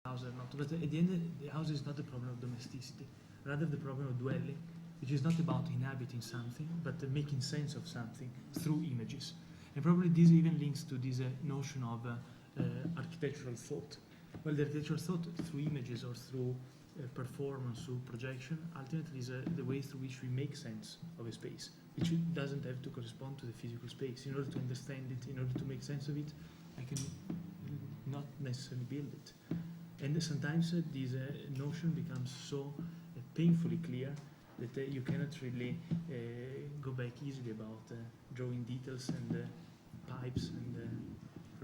house or not. But at the end, the house is not the problem of domesticity, rather the problem of dwelling, which is not about inhabiting something, but making sense of something through images. And probably this even links to this notion of architectural thought. Well, the architectural thought through images or through performance, through projection, ultimately is the way through which we make sense of a space, which doesn't have to correspond to the physical space. In order to understand it, in order to make sense of it, I can not necessarily build it. And sometimes this notion becomes so painfully clear that you cannot really go back easily about drawing details and pipes and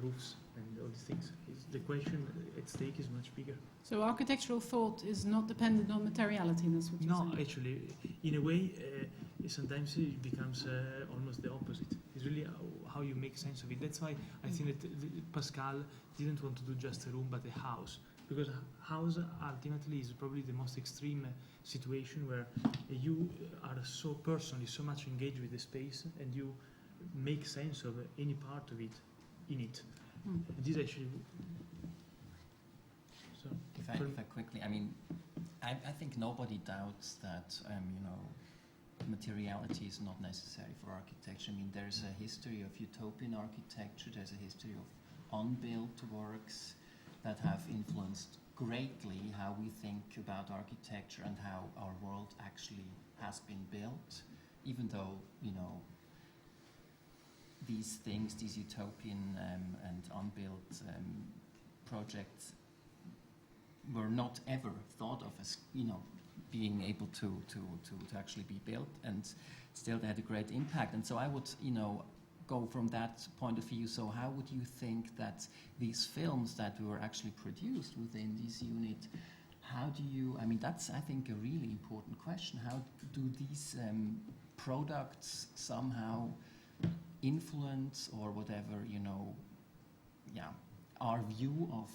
roofs and all these things. The question at stake is much bigger. So architectural thought is not dependent on materiality, that's what you're saying? No, actually, in a way, sometimes it becomes almost the opposite. It's really how you make sense of it. That's why I think that Pascal didn't want to do just a room, but a house. Because a house ultimately is probably the most extreme situation where you are so personally, so much engaged with the space, and you make sense of any part of it in it. And this actually... So if I quickly, I mean, I think nobody doubts that, materiality is not necessary for architecture. I mean, there's a history of utopian architecture, there's a history of unbuilt works that have influenced greatly how we think about architecture and how our world actually has been built, even though, these things, these utopian and unbuilt projects were not ever thought of as, being able to actually be built, and still they had a great impact. And so I would, go from that point of view. So how would you think that these films that were actually produced within this unit, how do you, that's, I think, a really important question. How do these products somehow influence or whatever, our view of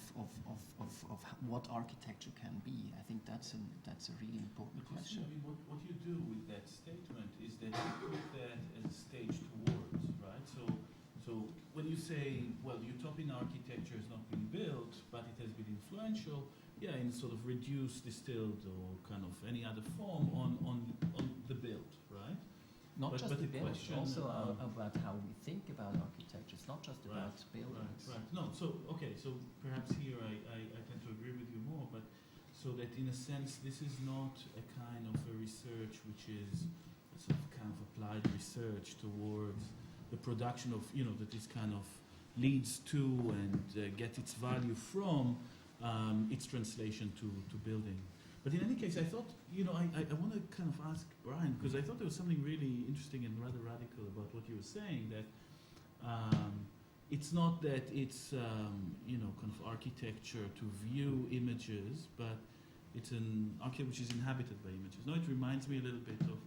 what architecture can be? I think that's a really important question. What you do with that statement is that you put that as a stage towards, right? So when you say, well, utopian architecture has not been built, but it has been influential, in sort of reduced, distilled, or kind of any other form on the build, right? Not just the build, also about how we think about architecture. It's not just about buildings. Right. No, so perhaps here I tend to agree with you more, but so that in a sense this is not a kind of a research which is a sort of kind of applied research towards the production of, that this kind of leads to and get its value from its translation to building. But in any case, I thought, I want to kind of ask Brian, because I thought there was something really interesting and rather radical about what you were saying, that it's not that it's, kind of architecture to view images, but it's an architecture which is inhabited by images. No, it reminds me a little bit of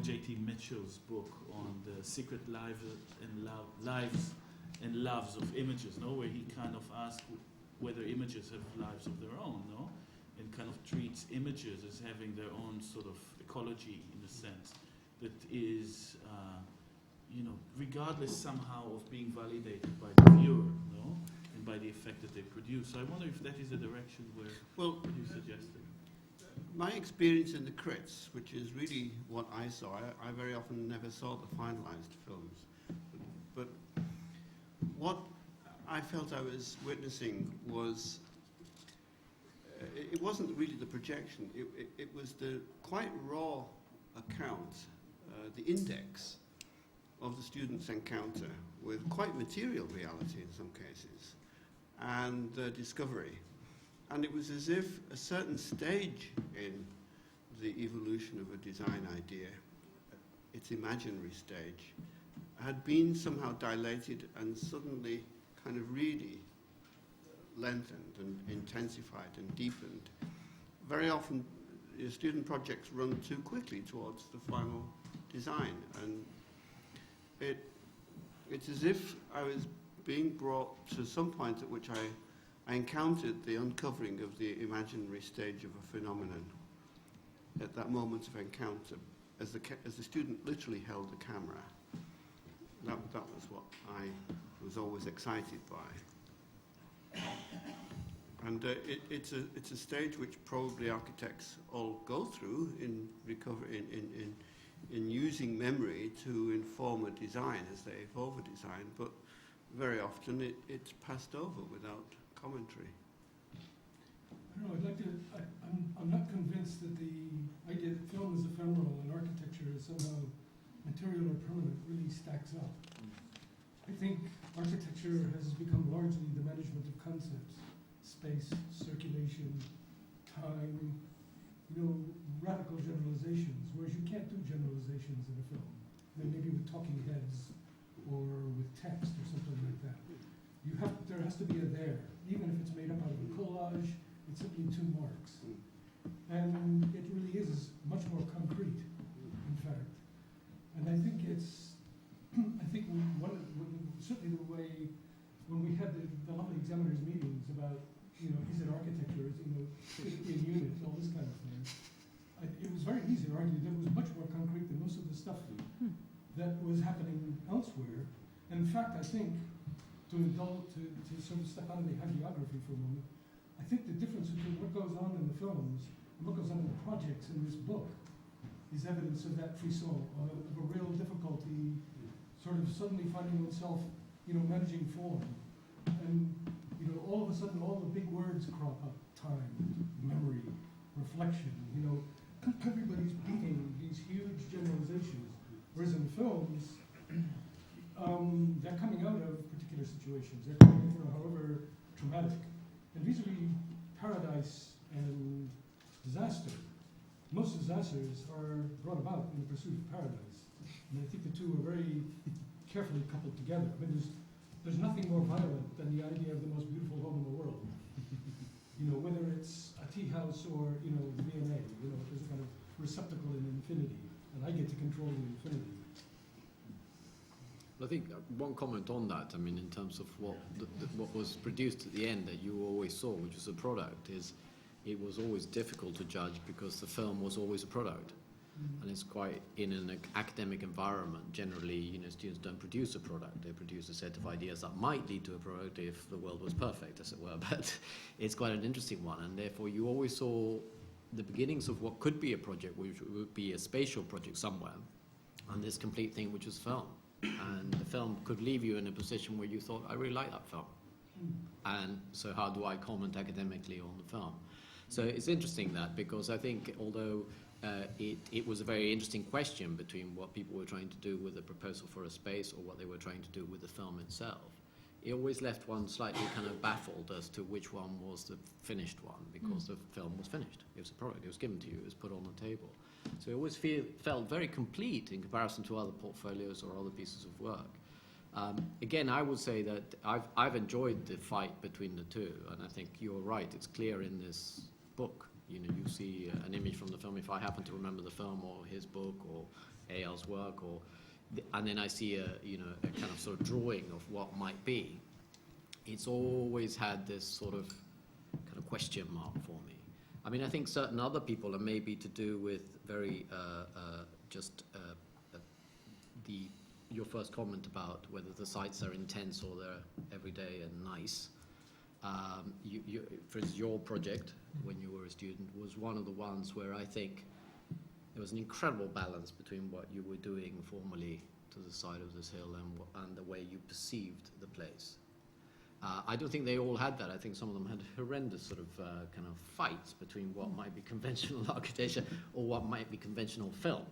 J.T. Mitchell's book on the secret lives and loves of images, where he kind of asks whether images have lives of their own, and kind of treats images as having their own sort of ecology, in a sense, that is, regardless somehow of being validated by the viewer, and by the effect that they produce. So I wonder if that is the direction where you suggested. My experience in the crits, which is really what I saw, I very often never saw the finalized films, but what I felt I was witnessing was it wasn't really the projection, it was the quite raw account, the index of the student's encounter with quite material reality in some cases, and discovery. And it was as if a certain stage in the evolution of a design idea, its imaginary stage, had been somehow dilated and suddenly kind of really lengthened and intensified and deepened. Very often, student projects run too quickly towards the final design, and it's as if I was being brought to some point at which I encountered the uncovering of the imaginary stage of a phenomenon at that moment of encounter, as the student literally held the camera. That was what I was always excited by. And it's a stage which probably architects all go through in using memory to inform a design as they evolve a design, but very often it's passed over without commentary. I don't know, I'd like to, I'm not convinced that the idea that film is ephemeral and architecture is somehow material or permanent really stacks up. I think architecture has become largely the management of concepts, space, circulation, time, radical generalizations, whereas you can't do generalizations in a film. I mean, maybe with talking heads or with text or something like that. There has to be a there, even if it's made up out of a collage. It's simply two marks. And it really is much more concrete, in fact. And I think certainly the way, when we had the lovely examiners meetings about, is it architecture, is it in unit, all this kind of thing, it was very easy to argue that it was much more concrete than most of the stuff that was happening elsewhere. And in fact, I think, to sort of step out of the hagiography for a moment, I think the difference between what goes on in the films and what goes on in the projects in this book is evidence of that frisson, of a real difficulty, sort of suddenly finding oneself, managing form. And, all of a sudden, all the big words crop up: time, memory, reflection. Everybody's beating these huge generalizations, whereas in films, they're coming out of particular situations. They're coming from however traumatic. And vis-a-vis paradise and disaster, most disasters are brought about in the pursuit of paradise. And I think the two are very carefully coupled together. I mean, there's nothing more violent than the idea of the most beautiful home in the world. Whether it's a tea house or, the V&A, there's a kind of receptacle in infinity, and I get to control the infinity. I think one comment on that, I mean, in terms of what was produced at the end that you always saw, which was a product, is it was always difficult to judge because the film was always a product. And it's quite, in an academic environment, generally, students don't produce a product. They produce a set of ideas that might lead to a product if the world was perfect, as it were. But it's quite an interesting one. And therefore, you always saw the beginnings of what could be a project, which would be a spatial project somewhere, and this complete thing, which was film. And the film could leave you in a position where you thought, I really like that film. And so how do I comment academically on the film? So it's interesting that, because I think although it was a very interesting question between what people were trying to do with the proposal for a space or what they were trying to do with the film itself, it always left one slightly kind of baffled as to which one was the finished one, because the film was finished. It was a product, it was given to you, it was put on the table. So it always felt very complete in comparison to other portfolios or other pieces of work. Again, I would say that I've enjoyed the fight between the two, and I think you're right, it's clear in this book. You see an image from the film, if I happen to remember the film or his book or Eyal's work, and then I see a kind of sort of drawing of what might be. It's always had this sort of kind of question mark for me. I mean, I think certain other people are maybe to do with very your first comment about whether the sites are intense or they're everyday and nice. For instance, your project, when you were a student, was one of the ones where I think there was an incredible balance between what you were doing formally to the side of this hill and the way you perceived the place. I don't think they all had that. I think some of them had horrendous sort of kind of fights between what might be conventional architecture or what might be conventional film.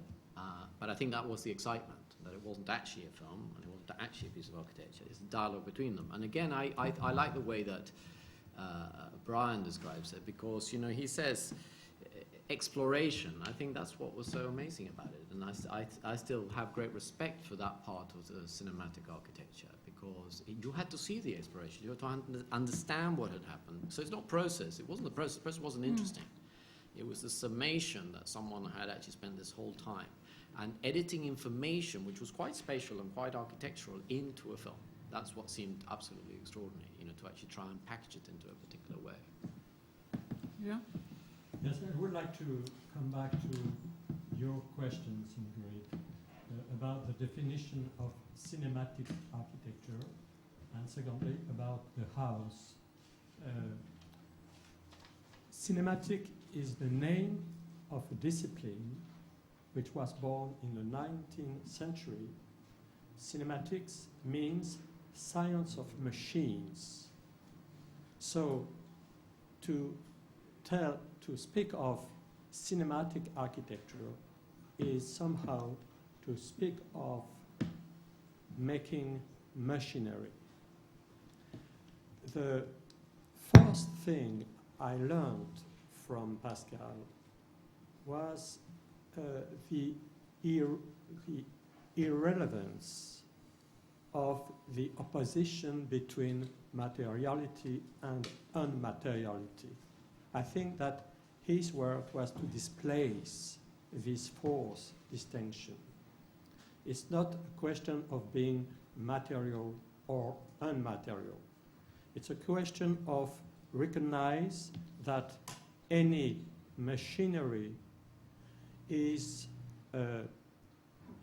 But I think that was the excitement, that it wasn't actually a film and it wasn't actually a piece of architecture. It's the dialogue between them. And again, I like the way that Brian describes it, because he says exploration. I think that's what was so amazing about it, and I still have great respect for that part of the cinematic architecture, because you had to see the exploration, you had to understand what had happened. So it's not process. It wasn't the process. The process wasn't interesting. It was the summation that someone had actually spent this whole time and editing information, which was quite spatial and quite architectural, into a film. That's what seemed absolutely extraordinary, to actually try and package it into a particular way. Yeah. Yes, I would like to come back to your questions, Ingerid, about the definition of cinematic architecture, and secondly, about the house. cinematic is the name of a discipline which was born in the 19th century. Cinematics means science of machines. So to speak of cinematic architecture is somehow to speak of making machinery. The first thing I learned from Pascal was the irrelevance of the opposition between materiality and unmateriality. I think that his work was to displace this false distinction. It's not a question of being material or unmaterial. It's a question of recognize that any machinery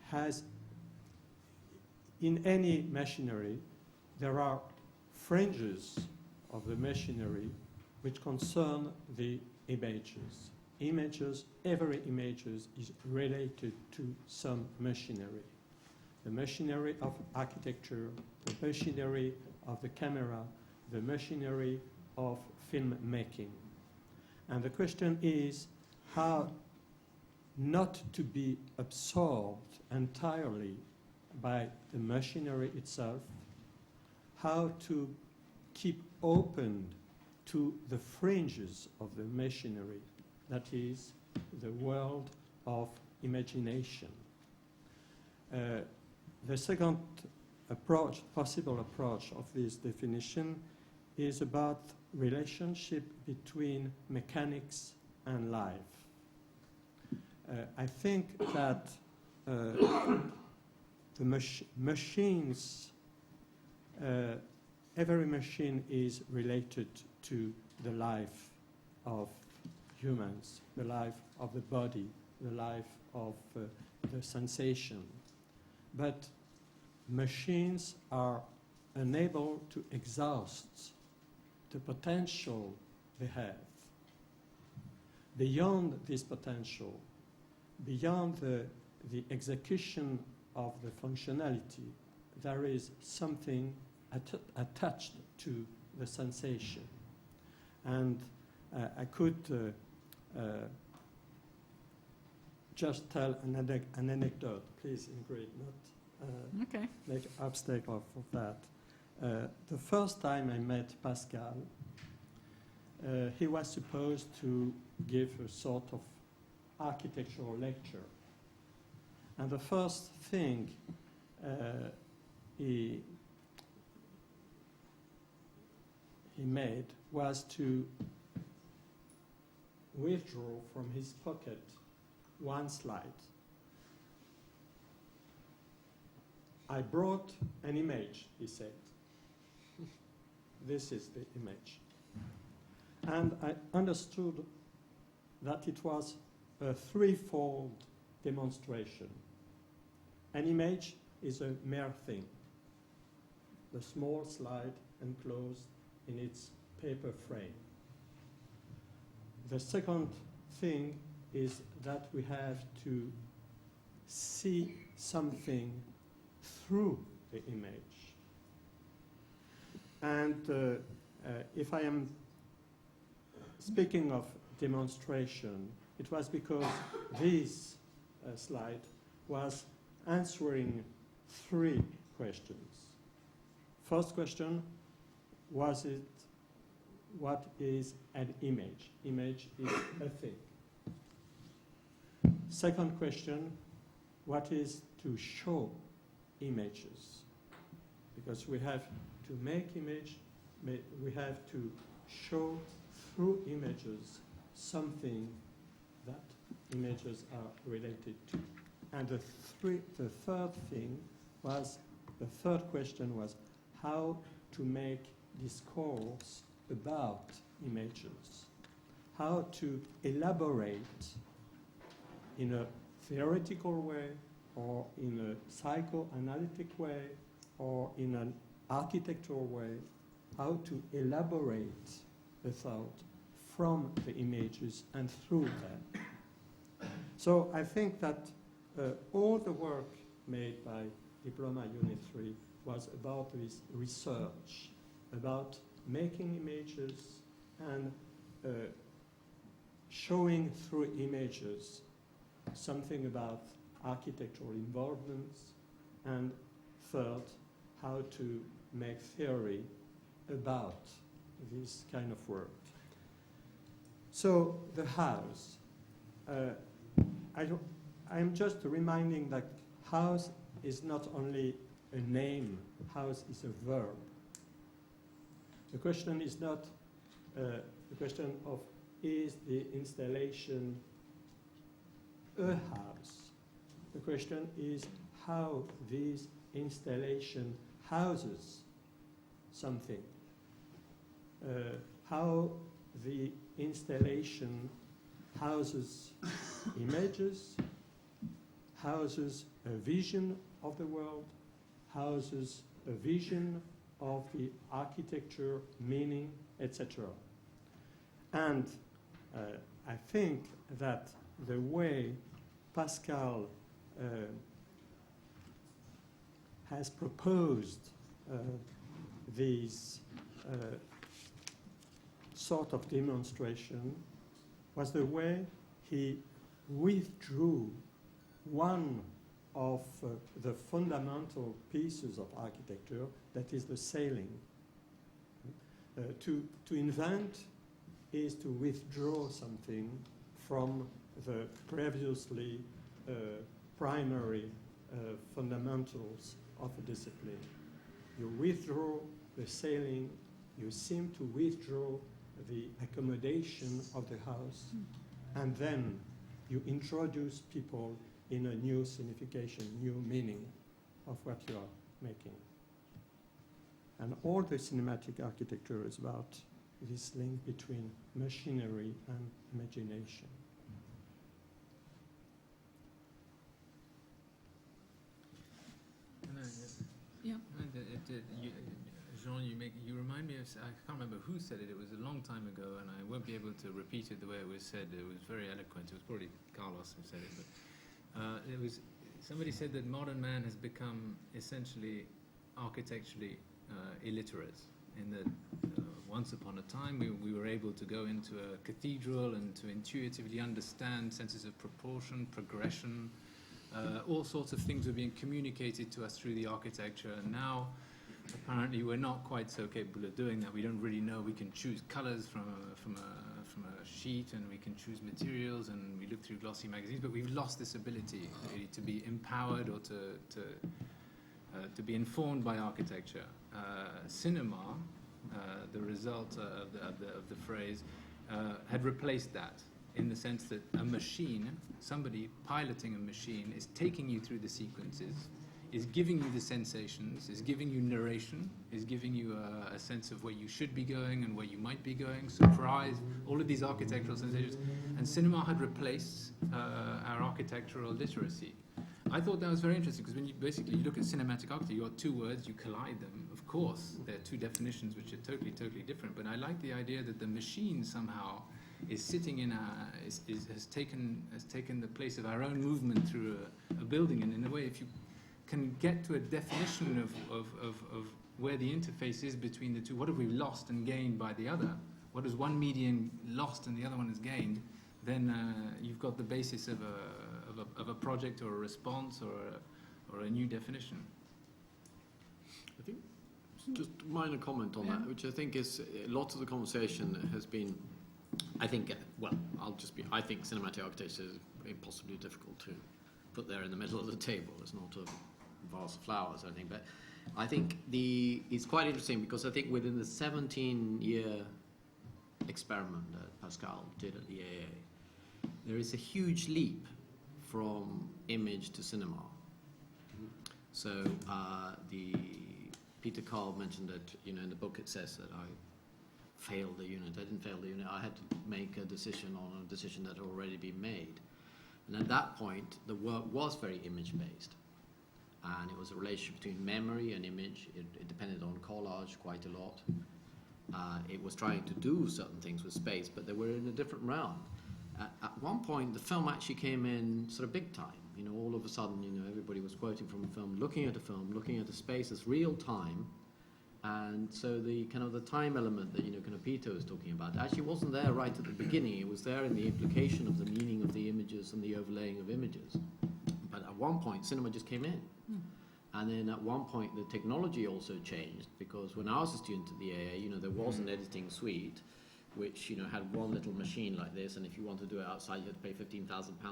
has in any machinery there are fringes of the machinery which concern the images. Every image is related to some machinery. The machinery of architecture, the machinery of the camera, the machinery of film making. And the question is how not to be absorbed entirely by the machinery itself, how to keep open to the fringes of the machinery, that is, the world of imagination. The second possible approach of this definition is about relationship between mechanics and life. I think that the machines, every machine is related to the life of humans, the life of the body, the life of the sensation. But machines are unable to exhaust the potential they have. Beyond this potential, beyond the execution of the functionality, there is something attached to the sensation. And I could just tell an anecdote, please, Ingerid, not Okay. make obstacle of that. The first time I met Pascal, he was supposed to give a sort of architectural lecture. And the first thing he made was to withdraw from his pocket one slide. I brought an image, he said. This is the image. And I understood that it was a threefold demonstration. An image is a mere thing. The small slide enclosed in its paper frame. The second thing is that we have to see something through the image. And if I am speaking of demonstration, it was because this slide was answering three questions. First question, what is an image? Image is a thing. Second question, what is to show images? Because we have to make image, we have to show through images something that images are related to. And the third question was how to make discourse about images, how to elaborate in a theoretical way or in a psychoanalytic way or in an architectural way, how to elaborate the thought from the images and through them. So I think that all the work made by Diploma Unit 3 was about this research, about making images and showing through images something about architectural involvements, and third, how to make theory about this kind of work. So the house, I'm just reminding that house is not only a name, house is a verb. The question is not the question of is the installation a house. The question is how this installation houses something. How the installation houses images, houses a vision of the world, houses a vision of the architecture, meaning, etc. And I think that the way Pascal has proposed these sort of demonstration was the way he withdrew one of the fundamental pieces of architecture, that is the ceiling. To invent is to withdraw something from the previously primary fundamentals of a discipline. You withdraw the ceiling, you seem to withdraw the accommodation of the house, and then you introduce people in a new signification, new meaning of what you are making. And all the cinematic architecture is about this link between machinery and imagination. Yeah. Jean, you remind me of, I can't remember who said it, it was a long time ago, and I won't be able to repeat it the way it was said. It was very eloquent. It was probably Carlos who said it, but somebody said that modern man has become essentially architecturally illiterate, in that once upon a time we were able to go into a cathedral and to intuitively understand senses of proportion, progression, all sorts of things were being communicated to us through the architecture, and now apparently we're not quite so capable of doing that. We don't really know. We can choose colors from a sheet, and we can choose materials, and we look through glossy magazines, but we've lost this ability really to be empowered or to be informed by architecture. Cinema, the result of the phrase, had replaced that, in the sense that a machine, somebody piloting a machine, is taking you through the sequences, is giving you the sensations, is giving you narration, is giving you a sense of where you should be going and where you might be going, surprise, all of these architectural sensations. And cinema had replaced our architectural literacy. I thought that was very interesting, because when you basically look at cinematic architecture, you've got two words, you collide them. Of course, they're two definitions which are totally, totally different, but I like the idea that the machine somehow is sitting in has taken the place of our own movement through a building, and in a way, if you can get to a definition of where the interface is between the two, what have we lost and gained by the other? What has one medium lost and the other one has gained? Then you've got the basis of a project or a response or a new definition. I think just a minor comment on that, which I think is a lot of the conversation has been. I think I think cinematic architecture is impossibly difficult to put there in the middle of the table. It's not a vase of flowers or anything, but I think it's quite interesting, because I think within the 17-year experiment that Pascal did at the AA, there is a huge leap from image to cinema. So Peter Carl mentioned that, in the book it says that I failed the unit. I didn't fail the unit. I had to make a decision on a decision that had already been made. And at that point, the work was very image-based. And it was a relationship between memory and image. It depended on collage quite a lot. It was trying to do certain things with space, but they were in a different realm. At one point, the film actually came in sort of big time. You know, all of a sudden, you know, everybody was quoting from a film, looking at a space as real time. And so the kind of the time element that, you know, kind of Peter was talking about actually wasn't there right at the beginning. It was there in the implication of the meaning of the images and the overlaying of images. But at one point, cinema just came in. And then at one point, the technology also changed, because when I was a student at the AA, you know, there was an editing suite which, you know, had one little machine like this, and if you want to do it outside, you had to pay £15,000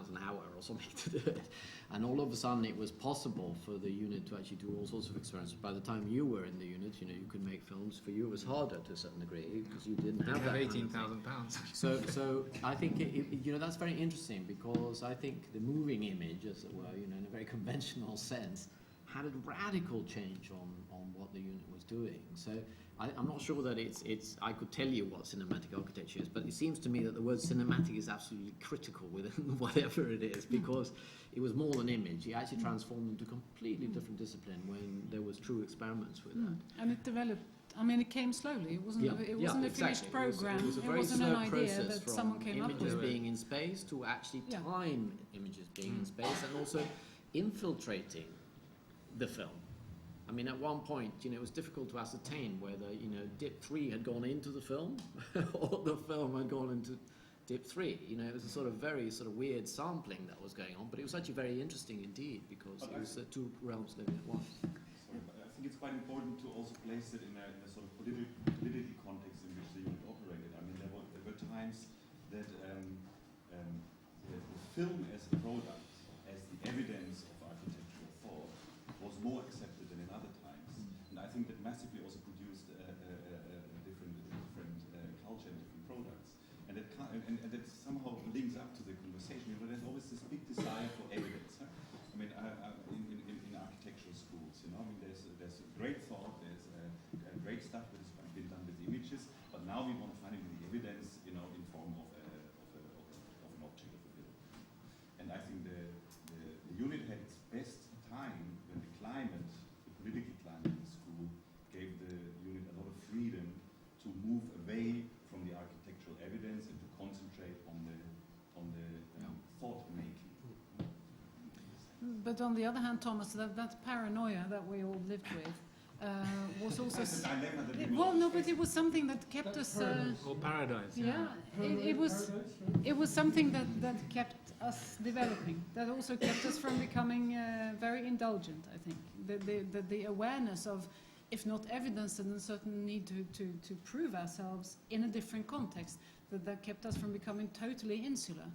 an hour or something to do it. And all of a sudden, it was possible for the unit to actually do all sorts of experiments. By the time you were in the unit, you know, you could make films. For you, it was harder to a certain degree, because you didn't have that £18,000. So I think, you know, that's very interesting, because I think the moving image, as it were, you know, in a very conventional sense, had a radical change on what the unit was doing. So I'm not sure that it's I could tell you what cinematic architecture is, but it seems to me that the word cinematic is absolutely critical within whatever it is, because it was more than image. It actually transformed into a completely different discipline when there was true experiments with that. And it developed. I mean, it came slowly. It wasn't. It wasn't a finished program. It was a very wasn't slow an idea process that from someone came up images with. being in space to actually time images being in space, and also infiltrating the film. I mean, at one point, you know, it was difficult to ascertain whether, you know, dip 3 had gone into the film or the film had gone into dip 3. You know, it was a sort of very sort of weird sampling that was going on, but it was actually very interesting indeed, because it was two realms living at once. Sorry, but I think it's quite important to also place it in a sort of political context in which the unit operated. I mean, there were times that the film as a product, as the evidence of architectural thought, was more accepted than in other times. And I think that massively also produced a different culture and different products. And that somehow links up to the conversation. You know, there's always this big desire for evidence. Huh? I mean, in architectural schools, you know, I mean, there's great thought, there's great stuff that has been done with images, but now we want to find the evidence, you know, in form of an object of a building. And I think the unit had its best time when the climate, the political climate in the school, gave the unit a lot of freedom to move away from the architectural evidence and to concentrate on the thought making. But on the other hand, Thomas, that paranoia that we all lived with was also. That's a dilemma that we Well, no, but it was something that kept us. Or paradise. Yeah, it was something that kept us developing. That also kept us from becoming very indulgent. I think the awareness of, if not evidence, then a certain need to prove ourselves in a different context. That kept us from becoming totally insular.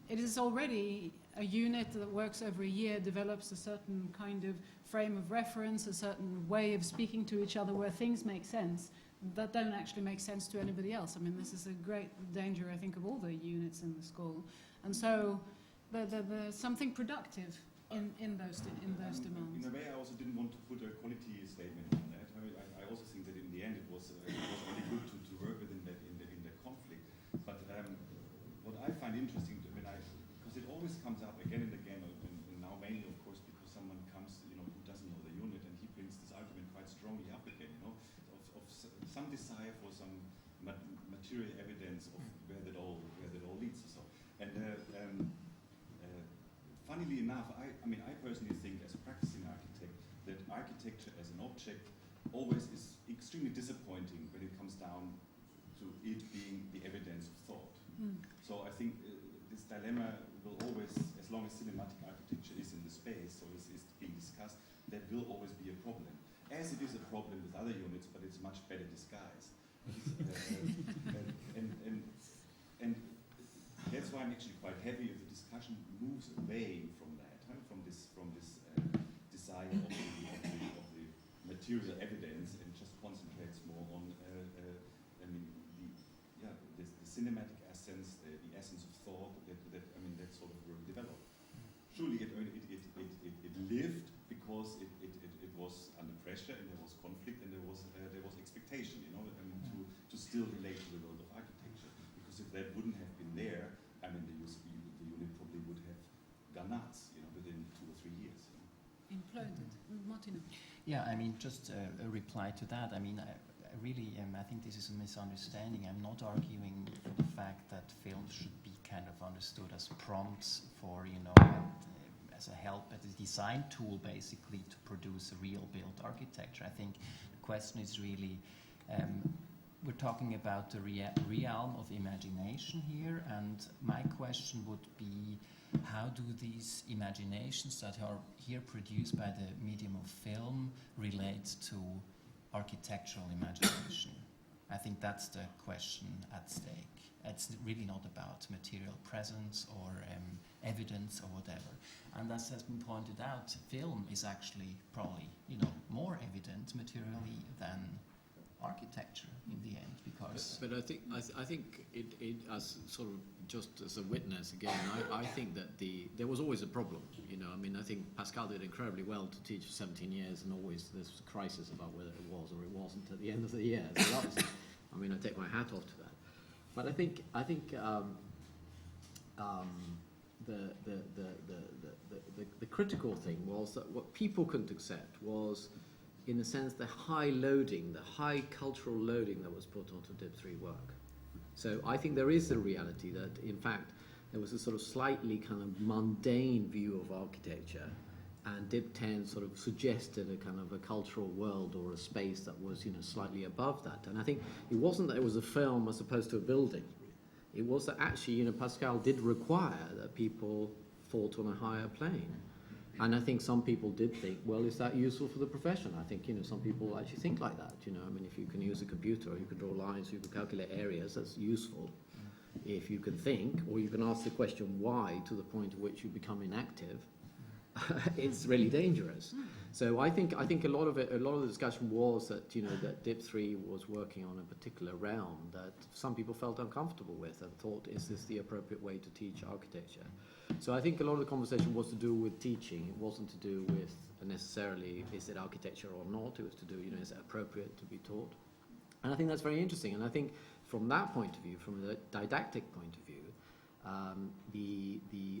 It is already a unit that works over a year, develops a certain kind of frame of reference, a certain way of speaking to each other where things make sense that don't actually make sense to anybody else. I mean, this is a great danger, I think, of all the units in the school. And so there's something productive in those demands. In a way, I also didn't want to put a quality statement on that. I also think that in the end it was only good to work within that in the conflict. But what I find interesting, because it always comes up again and again, and now mainly, of course, because someone comes, you know, who doesn't know the unit, and he brings this argument quite strongly up again, you know, of some desire for some material evidence of where that all leads. So, and funnily enough, I personally think, as a practicing architect, that architecture as an object always is extremely disappointing when it comes down to it being the evidence of thought. So I think this dilemma will always, as long as cinematic architecture is in the space or is being discussed, that will always be a problem. As it is a problem with other units, but it's much better disguised. And that's why I'm actually quite happy if the discussion moves away from that, from this desire of the material evidence, and just concentrates more on the cinematic essence, the essence of thought that sort of will develop. Surely it lived because it was under pressure, and there was conflict, and there was expectation, you know, to still relate to the world of architecture. Because if that wouldn't have been there, I mean, the unit probably would have gone nuts, you know, within 2 or 3 years. You know. Imploded. Martino. Yeah, I mean, just a reply to that. I mean, really, I think this is a misunderstanding. I'm not arguing for the fact that films should be kind of understood as prompts for, as a help, as a design tool, basically, to produce a real built architecture. I think the question is really, we're talking about the realm of imagination here, and my question would be, how do these imaginations that are here produced by the medium of film relate to architectural imagination? I think that's the question at stake. It's really not about material presence or evidence or whatever. And as has been pointed out, film is actually probably, more evident materially than architecture in the end, because. But I think it as sort of just as a witness again, I think that there was always a problem. I think Pascal did incredibly well to teach for 17 years, and always there's a crisis about whether it was or it wasn't at the end of the year. So that was, I take my hat off to that. But I think the critical thing was that what people couldn't accept was, in a sense, the high loading, the high cultural loading that was put onto DIP3 work. So I think there is a reality that, in fact, there was a sort of slightly kind of mundane view of architecture, and DIP10 sort of suggested a kind of a cultural world or a space that was, slightly above that. And I think it wasn't that it was a film as opposed to a building. It was that actually, Pascal did require that people thought on a higher plane. And I think some people did think, well, is that useful for the profession? I think, some people actually think like that, if you can use a computer, you can draw lines, you can calculate areas, that's useful. If you can think, or you can ask the question why to the point at which you become inactive, it's really dangerous. So I think a lot of the discussion was that, that DIP3 was working on a particular realm that some people felt uncomfortable with and thought, is this the appropriate way to teach architecture? So I think a lot of the conversation was to do with teaching. It wasn't to do with necessarily, is it architecture or not? It was to do, is it appropriate to be taught? And I think that's very interesting. And I think from that point of view, from the didactic point of view,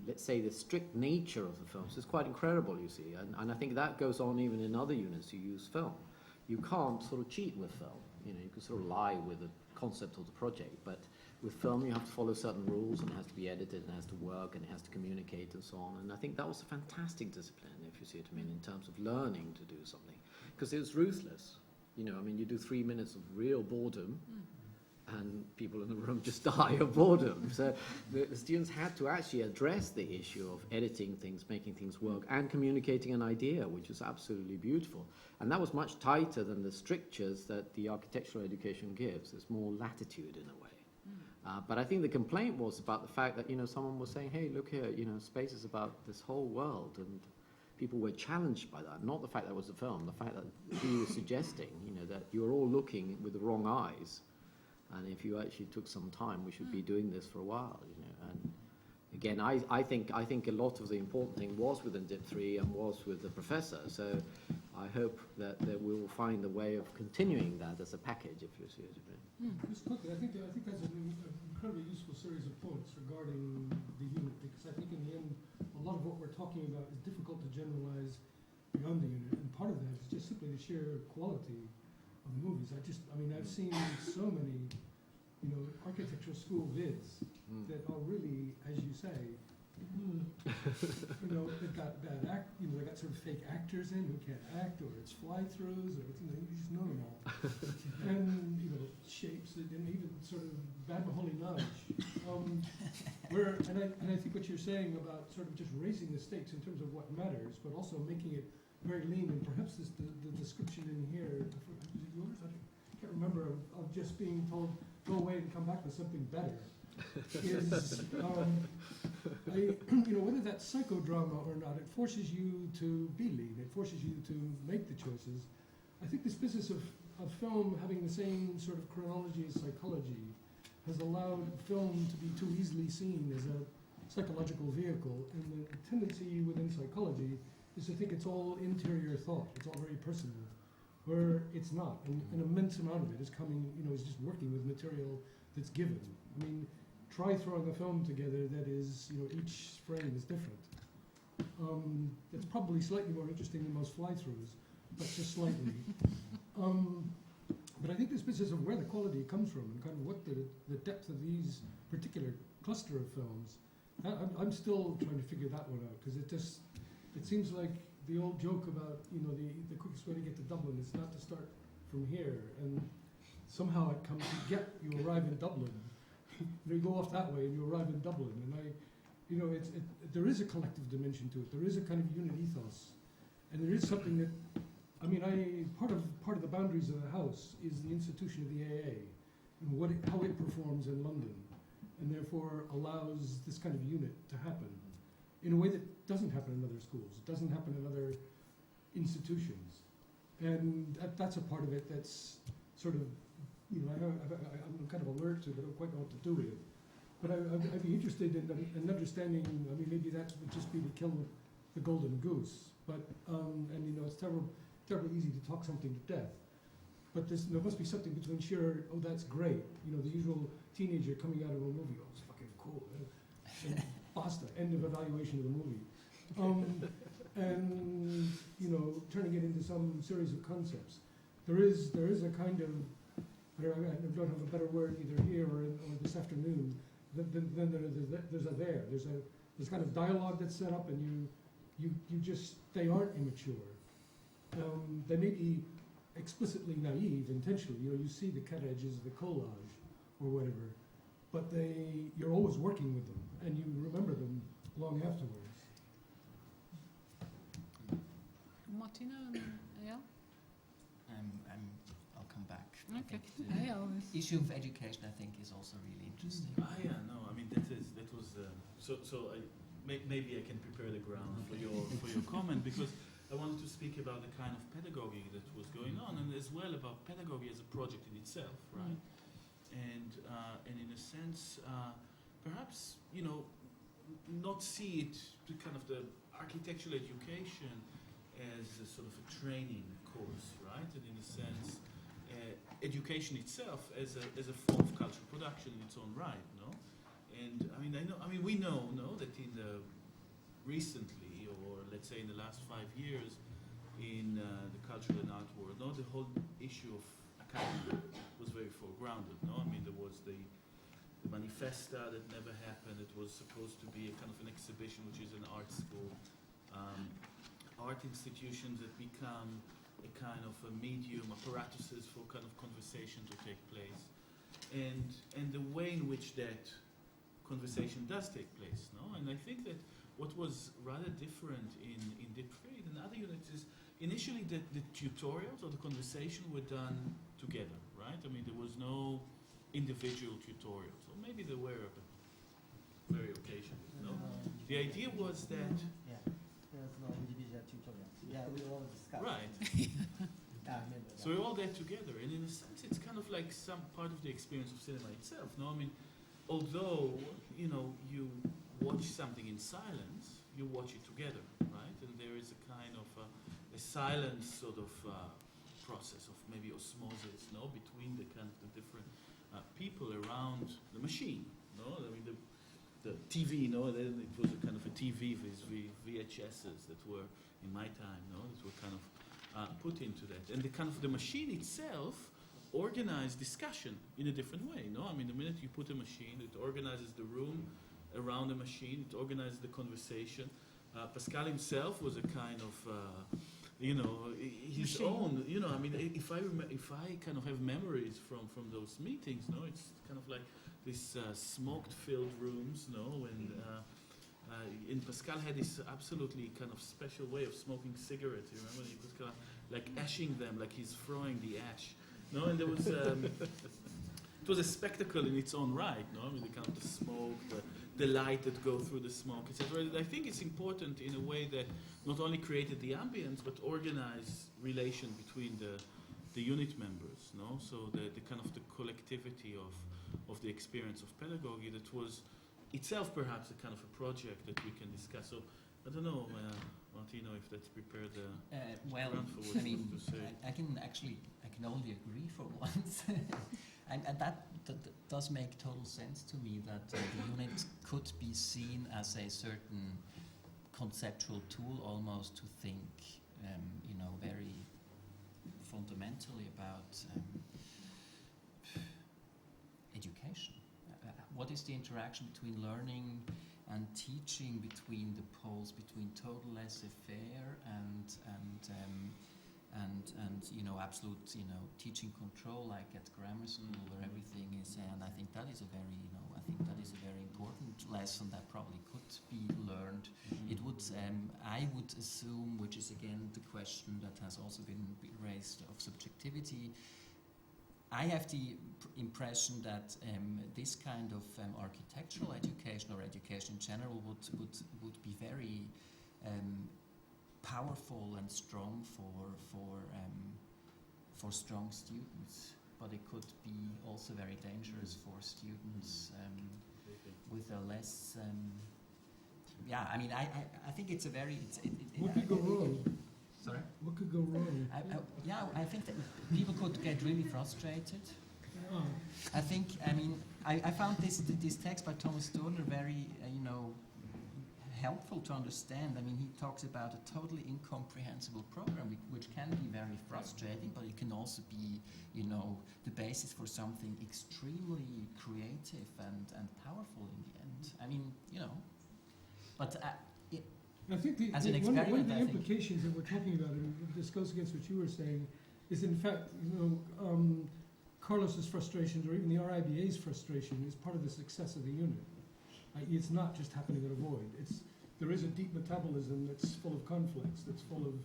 let's say the strict nature of the films is quite incredible, you see. And I think that goes on even in other units who use film. You can't sort of cheat with film. You can sort of lie with the concept of the project, but with film you have to follow certain rules, and it has to be edited, and it has to work, and it has to communicate and so on. And I think that was a fantastic discipline, if you see what I mean, in terms of learning to do something. Because it was ruthless. You do 3 minutes of real boredom, and people in the room just die of boredom. So the students had to actually address the issue of editing things, making things work, and communicating an idea, which is absolutely beautiful. And that was much tighter than the strictures that the architectural education gives. There's more latitude in a way. But I think the complaint was about the fact that, someone was saying, hey, look here, space is about this whole world, and people were challenged by that. Not the fact that it was a film, the fact that he was suggesting, that you're all looking with the wrong eyes. And if you actually took some time, we should be doing this for a while, And again, I think a lot of the important thing was within DIP3 and was with the professor. So I hope that we will find a way of continuing that as a package, if you see it. Just quickly, I think that's an incredibly useful series of points regarding the unit, because I think in the end, a lot of what we're talking about is difficult to generalize beyond the unit, and part of that is just simply the sheer quality of the movies. I've seen so many, architectural school vids that are really, as you say, they've got bad they got sort of fake actors in who can't act, or it's fly-throughs, or you just know them all. And shapes and even sort of bad maholi-nage. And I think what you're saying about sort of just raising the stakes in terms of what matters, but also making it very lean, and perhaps the description in here, is it yours? I can't remember, of just being told, go away and come back with something better. Is, whether that's psychodrama or not, it forces you to be lean, it forces you to make the choices. I think this business of film having the same sort of chronology as psychology has allowed film to be too easily seen as a psychological vehicle, and the tendency within psychology is to think it's all interior thought, it's all very personal, where it's not. And an immense amount of it is coming, is just working with material that's given. Try throwing a film together that is, each frame is different. It's probably slightly more interesting than most fly-throughs, but just slightly. But I think this business of where the quality comes from and kind of what the depth of these particular cluster of films, I'm still trying to figure that one out, because it seems like the old joke about, you know, the quickest way to get to Dublin is not to start from here, and somehow it comes you arrive in Dublin. You go off that way and you arrive in Dublin, and there is a collective dimension to it. There is a kind of unit ethos, and there is something that, I mean, part of the boundaries of the house is the institution of the AA and how it performs in London, and therefore allows this kind of unit to happen in a way that doesn't happen in other schools. It doesn't happen in other institutions, and that's a part of it that's sort of, you know, I'm kind of alert to, but I don't quite know what to do with it. But I'd be interested in understanding. I mean, maybe that would just be to kill the golden goose. But and you know, it's terribly easy to talk something to death. But there must be something between sheer, oh, that's great, you know, the usual teenager coming out of a movie, oh, it's fucking cool, and basta, end of evaluation of the movie, and you know, turning it into some series of concepts. There is a kind of, I don't have a better word either here or this afternoon. There's kind of dialogue that's set up, and they aren't immature. They may be explicitly naive intentionally. You know, you see the cut edges, the collage, or whatever, but you're always working with them, and you remember them long afterwards. Martino and Eyal? I'll come back. Okay. I think the issue of education, I think, is also really interesting. Yeah, no, I mean that was maybe I can prepare the ground for your comment, because I wanted to speak about the kind of pedagogy that was going on, and as well about pedagogy as a project in itself, right? And in a sense, perhaps, you know, not see it to kind of the architectural education as a sort of a training course, right? And in a sense, education itself as a form of cultural production in its own right, no? And we know that in the recently, or let's say in the last 5 years, in the cultural and art world, no, the whole issue of academy was very foregrounded, no? I mean, there was the Manifesto that never happened. It was supposed to be a kind of an exhibition, which is an art school. Art institutions that become a kind of a medium, apparatuses for kind of conversation to take place, and the way in which that conversation does take place, no? And I think that what was rather different in Dipfried and other units is initially the tutorials or the conversation were done together, right? I mean, there was no individual tutorials, or maybe there were, but very occasionally, no? The idea was that... There's no individual tutorials. Yeah, we all discuss. Right. So we're all there together, and in a sense, it's kind of like some part of the experience of cinema itself, no? I mean, although, you know, you watch something in silence, you watch it together, right? And there is a kind of a silent sort of process of maybe osmosis, no, between the kind of the different people around the machine, no? I mean, the TV, no, it was a kind of a TV with VHSs that were, in my time, no, that were kind of put into that. And the kind of the machine itself organized discussion in a different way, no? I mean, the minute you put a machine, it organizes the room around the machine, it organizes the conversation. Pascal himself was a kind of, you know, his own, you know, I mean, if I kind of have memories from those meetings, no, it's kind of like this smoke-filled rooms, no, and Pascal had this absolutely kind of special way of smoking cigarettes. You remember? He was kind of like ashing them, like he's throwing the ash. No, and there was it was a spectacle in its own right. No, I mean, the kind of the smoke, the light that go through the smoke, etc. I think it's important in a way that not only created the ambience but organized relation between the unit members. No, so the kind of the collectivity of the experience of pedagogy that was itself perhaps a kind of a project that we can discuss. So I don't know, Martino, if that's prepared well, ground for what I mean, to say. I can only agree for once. and that does make total sense to me, that the unit could be seen as a certain conceptual tool almost to think, you know, very fundamentally about education. What is the interaction between learning and teaching, between the poles, between total laissez-faire and absolute teaching control, like at grammar school where everything is, and I think that is a very important lesson that probably could be learned. It would I would assume, which is again the question that has also been raised of subjectivity, I have the impression that this kind of architectural education or education in general would be very powerful and strong for strong students, but it could be also very dangerous for students with a less. I think it's a very. What could go wrong? Sorry? What could go wrong? I think that people could get really frustrated. Oh. I found this text by Thomas Stoner very, helpful to understand. I mean, he talks about a totally incomprehensible program, which can be very frustrating, but it can also be, the basis for something extremely creative and powerful in the end. I mean, but I think one of the implications that we're talking about, and this goes against what you were saying, is in fact, Carlos's frustrations, or even the RIBA's frustration, is part of the success of the unit. It's not just happening at a void. There is a deep metabolism that's full of conflicts, that's full of,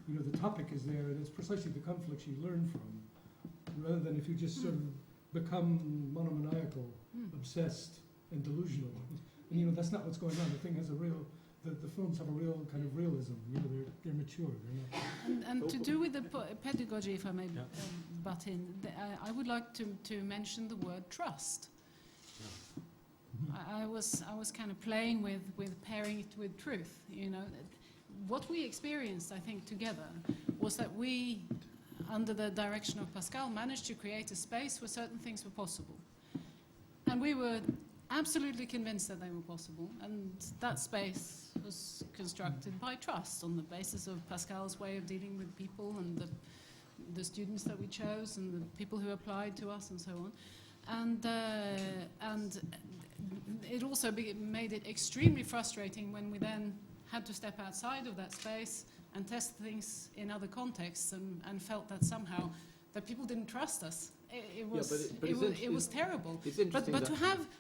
the topic is there, and it's precisely the conflicts you learn from, rather than if you just sort of become monomaniacal, obsessed, and delusional. And that's not what's going on. The thing has a real. The films have a real kind of realism. They're mature. They're not. And to do with the pedagogy, if I may butt in, I would like to mention the word trust. I was kind of playing with pairing it with truth. What we experienced, I think, together was that we, under the direction of Pascal, managed to create a space where certain things were possible, and we were absolutely convinced that they were possible, and that space was constructed by trust on the basis of Pascal's way of dealing with people and the students that we chose and the people who applied to us and so on. And it also made it extremely frustrating when we then had to step outside of that space and test things in other contexts and felt that somehow that people didn't trust us. It was terrible. It's interesting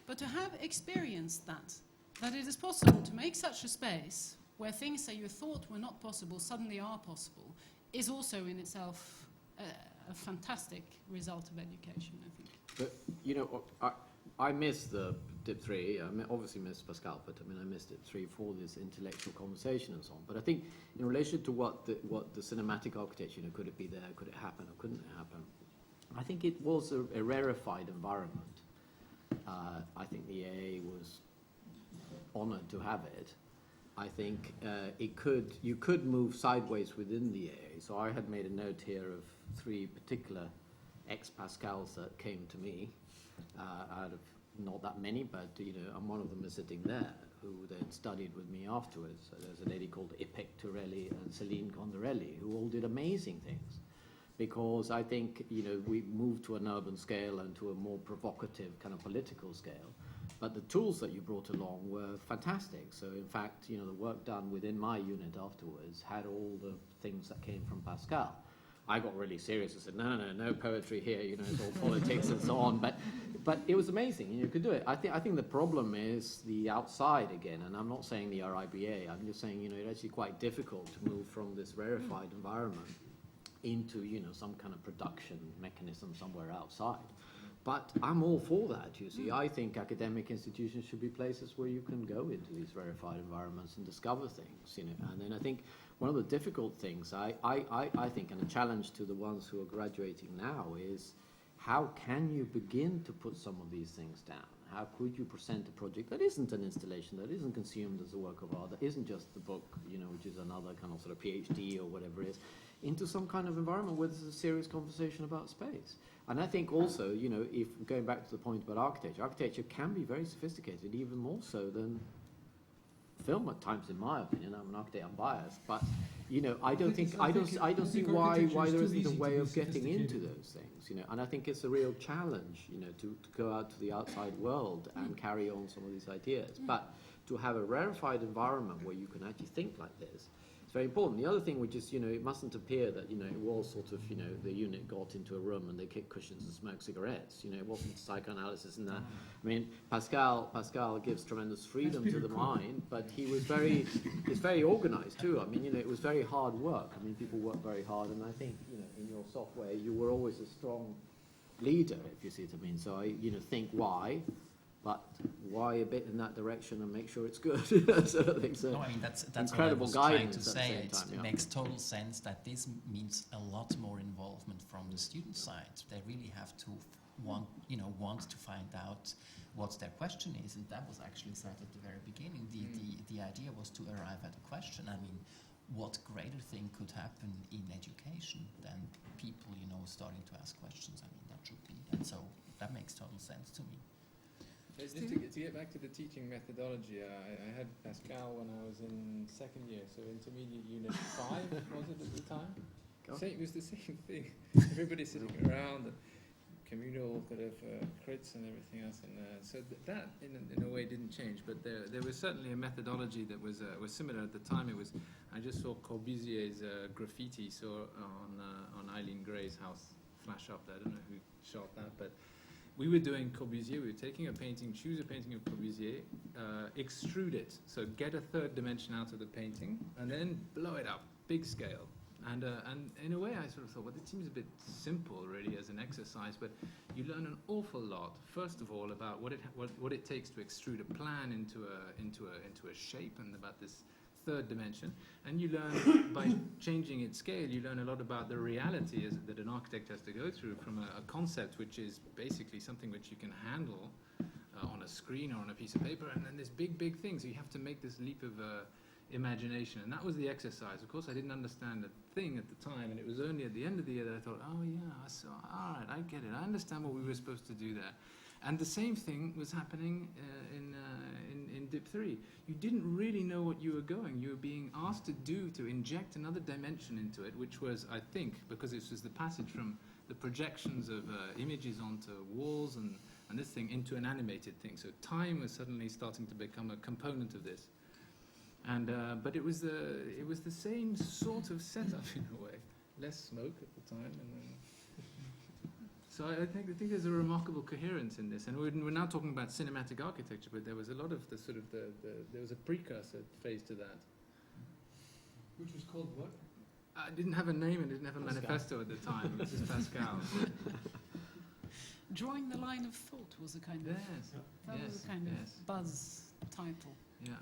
but to have experienced that it is possible to make such a space where things that you thought were not possible suddenly are possible, is also in itself a fantastic result of education, I think. But I missed the Dip 3. I obviously missed Pascal, but I missed Dip 3 for this intellectual conversation and so on. But I think in relation to what the cinematic architecture, could it be there, could it happen, or couldn't it happen? I think it was a rarefied environment. I think the AA was honoured to have it. I think you could move sideways within the AA. So I had made a note here of 3 particular ex-Pascals that came to me, out of not that many, but and one of them is sitting there, who then studied with me afterwards. So there's a lady called Ipek Turelli and Celine Gondarelli, who all did amazing things. Because I think, we moved to an urban scale and to a more provocative kind of political scale. But the tools that you brought along were fantastic. So in fact, the work done within my unit afterwards had all the things that came from Pascal. I got really serious. I said, no poetry here, it's all politics and so on. But it was amazing, you could do it. I think the problem is the outside again, and I'm not saying the RIBA, I'm just saying, it's actually quite difficult to move from this rarefied environment into, some kind of production mechanism somewhere outside. But I'm all for that, you see. I think academic institutions should be places where you can go into these rarefied environments and discover things, And then I think one of the difficult things, I think, and a challenge to the ones who are graduating now is, how can you begin to put some of these things down? How could you present a project that isn't an installation, that isn't consumed as a work of art, that isn't just the book, which is another kind of sort of PhD or whatever it is, into some kind of environment where there's a serious conversation about space. And I think also, if going back to the point about architecture can be very sophisticated, even more so than film at times, in my opinion. I'm an architect, I'm biased, but you know, I don't see why there isn't a way of getting into those things, you know, and I think it's a real challenge, you know, to go out to the outside world and carry on some of these ideas. But to have a rarefied environment where you can actually think like this, it's very important. The other thing, which is, you know, it mustn't appear that, you know, it was sort of, you know, the unit got into a room and they kicked cushions and smoked cigarettes. You know, it wasn't psychoanalysis in that. I mean, Pascal gives tremendous freedom to the mind, but he's very organized too. I mean, you know, it was very hard work. I mean, people work very hard, and I think, you know, in your software, you were always a strong leader, if you see what I mean. So I, you know, think why, but why a bit in that direction and make sure it's good. Sort of thing. So no, I mean that's incredible what I was guidance trying to say. at the same time, It makes total sense that this means a lot more involvement from the student side. They really have to want to find out what their question is, and that was actually said at the very beginning. The idea was to arrive at a question. I mean, what greater thing could happen in education than people, you know, starting to ask questions? I mean, that should be, and so that makes total sense to me. Just to get back to the teaching methodology, I had Pascal when I was in second year, so intermediate unit 5 was it at the time? It was the same thing. Everybody sitting around, and communal kind of crits and everything else, and so that in a way didn't change. But there was certainly a methodology that was similar at the time. It was, I just saw Corbusier's graffiti on Eileen Gray's house flash up there. I don't know who shot that, but we were doing Corbusier. We were taking a painting, choose a painting of Corbusier, extrude it, so get a third dimension out of the painting, and then blow it up, big scale. And in a way, I sort of thought, well, it seems a bit simple, really, as an exercise, but you learn an awful lot. First of all, about what it takes to extrude a plan into a shape, and about this third dimension. And you learn, by changing its scale, you learn a lot about the reality that an architect has to go through from a concept which is basically something which you can handle on a screen or on a piece of paper, and then this big thing. So you have to make this leap of imagination, and that was the exercise. Of course, I didn't understand a thing at the time, and it was only at the end of the year that I thought, oh yeah, all right, I get it. I understand what we were supposed to do there. And the same thing was happening in Dip 3. You didn't really know what you were going. You were being asked to inject another dimension into it, which was, I think, because it was the passage from the projections of images onto walls and this thing into an animated thing. So time was suddenly starting to become a component of this. And but it was the same sort of setup in a way. Less smoke at the time, and then. So I think there's a remarkable coherence in this, and we're now talking about cinematic architecture, but there was a lot of there was a precursor phase to that. Which was called what? I didn't have a name and didn't have a manifesto at the time. It was just Pascal. Drawing the line of thought was a kind of was a kind of buzz title. Yeah.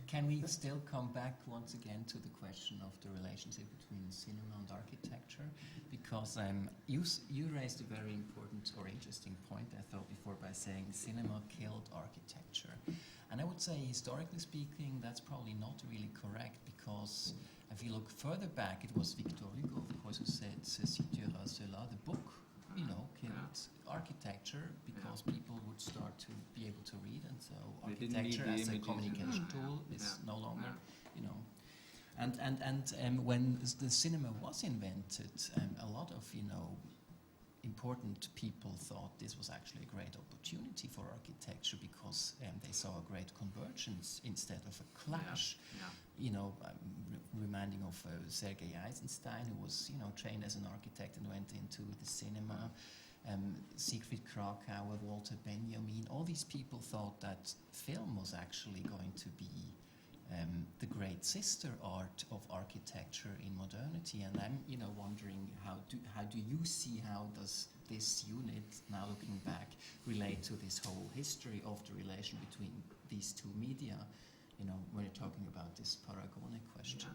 Can we still come back once again to the question of the relationship between cinema and architecture? Because you raised a very important or interesting point, I thought, before, by saying cinema killed architecture. And I would say, historically speaking, that's probably not really correct, because if you look further back, it was Victor Hugo, of course, who said, "Ceci tuera cela," the book, killed architecture, because people would start to be able to read, and so architecture as a communication tool is no longer, And when the cinema was invented, a lot of important people thought this was actually a great opportunity for architecture, because they saw a great convergence instead of a clash. Reminding of Sergei Eisenstein, who was trained as an architect and went into the cinema. Siegfried Krakauer, Walter Benjamin, all these people thought that film was actually going to be the great sister art of architecture in modernity. And I'm wondering, how do you see, how does this unit, now looking back, relate to this whole history of the relation between these two media, when you're talking about this Paragone question?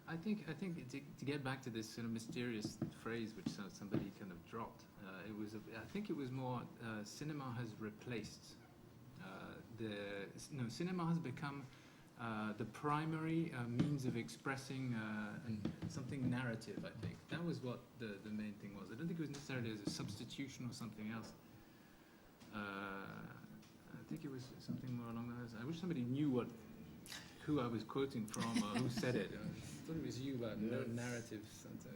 I think to get back to this sort of mysterious phrase which somebody kind of dropped, I think it was more cinema has replaced cinema has become the primary means of expressing something narrative. I think that was what the main thing was. I don't think it was necessarily as a substitution or something else. I think it was something more along those. I wish somebody knew what who I was quoting from or who said it. I thought it was you about narratives. And so,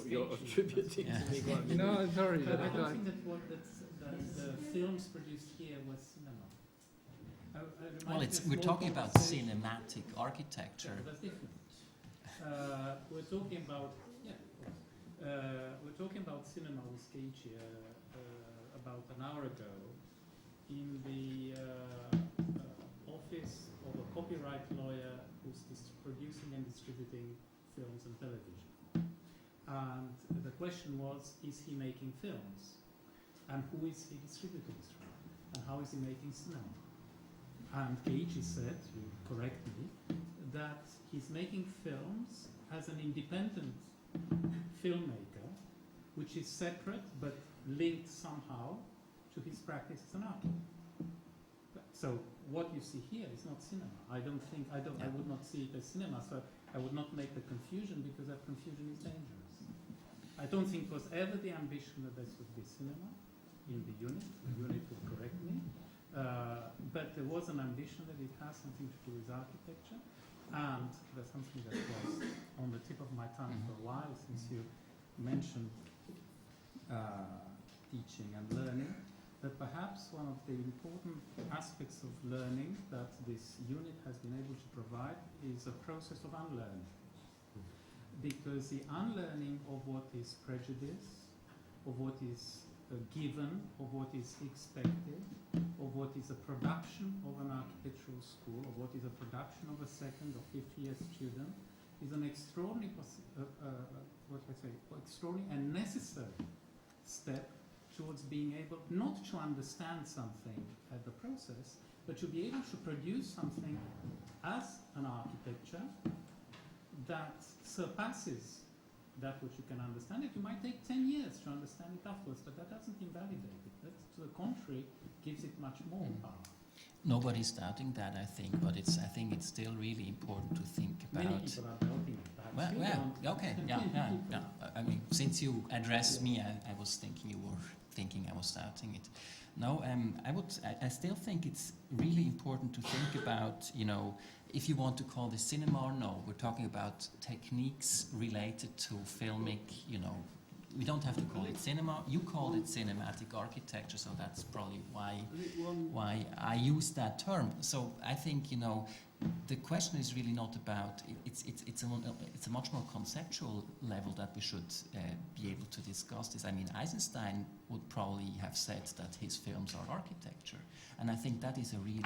You're attributing to me quite a bit. no, sorry. But I I- don't think that the films produced here was cinema. Well, we're talking about cinematic architecture. Yeah, that's different. We're talking about we're talking about cinema with Keiichi about an hour ago in the office of a copyright lawyer who's producing and distributing films and television. And the question was, is he making films? And who is he distributing from? And how is he making cinema? And Keiichi said, to correct me, that he's making films as an independent filmmaker, which is separate but linked somehow to his practice as an architect. So what you see here is not cinema. I would not see it as cinema, so I would not make the confusion, because that confusion is dangerous. I don't think it was ever the ambition that this would be cinema in the unit. The unit would correct me. But there was an ambition that it has something to do with architecture, and that's something that was on the tip of my tongue for a while, since you mentioned teaching and learning, that perhaps one of the important aspects of learning that this unit has been able to provide is a process of unlearning. Because the unlearning of what is prejudice, of what is given, of what is expected, of what is a production of an architectural school, of what is a production of a second or fifth year student, is an extraordinary, extraordinary and necessary step towards being able not to understand something at the process, but to be able to produce something as an architecture that surpasses that which you can understand it. You might take 10 years to understand it afterwards, but that doesn't invalidate it. That, to the contrary, gives it much more power. Nobody's doubting that, I think, but I think it's still really important to think about. Many people are doubting it. Okay, yeah. I mean, since you addressed me, I was thinking you were thinking I was doubting it. No, I still think it's really important to think about, if you want to call this cinema or no. We're talking about techniques related to filmic, we don't have to call it cinema. You called it cinematic architecture, so that's probably why I use that term. So I think, the question is really not about, it's a much more conceptual level that we should be able to discuss this. I mean, Eisenstein would probably have said that his films are architecture. And I think that is a really,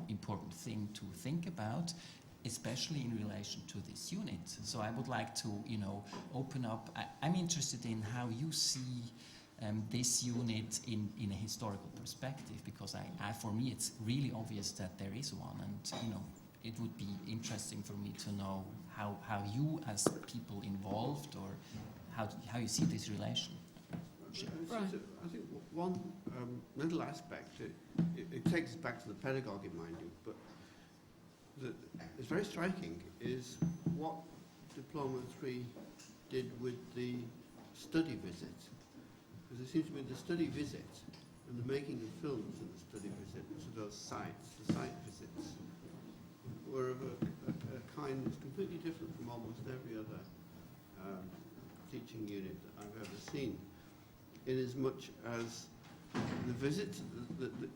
important thing to think about, especially in relation to this unit. So I would like to, open up. I'm interested in how you see this unit in a historical perspective, because for me it's really obvious that there is one, and it would be interesting for me to know how you, as people involved, or how you see this relation. I think one little aspect, it takes us back to the pedagogy, mind you, but it's very striking is what Diploma 3 did with the study visit. Because it seems to me the study visit and the making of films in the study visit to those sites, the site visits, were of a kind that's completely different from almost every other teaching unit that I've ever seen. In as much as the visit,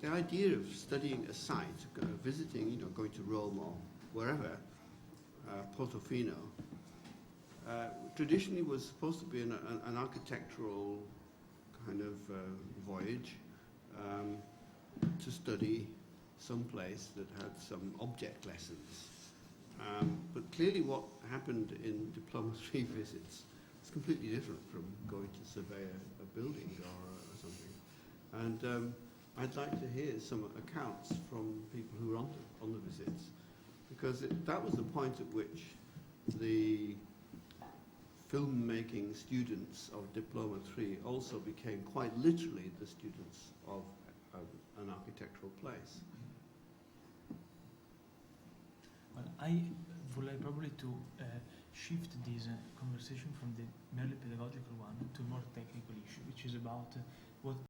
the idea of studying a site, visiting, going to Rome or wherever, Portofino, traditionally was supposed to be an architectural kind of voyage to study some place that had some object lessons. But clearly what happened in Diploma 3 visits is completely different from going to survey a building or something. And I'd like to hear some accounts from people who were on the visits, because that was the point at which the filmmaking students of Diploma 3 also became quite literally the students of an architectural place. Well, I would like probably to shift this conversation from the merely pedagogical one to a more technical issue, which is about what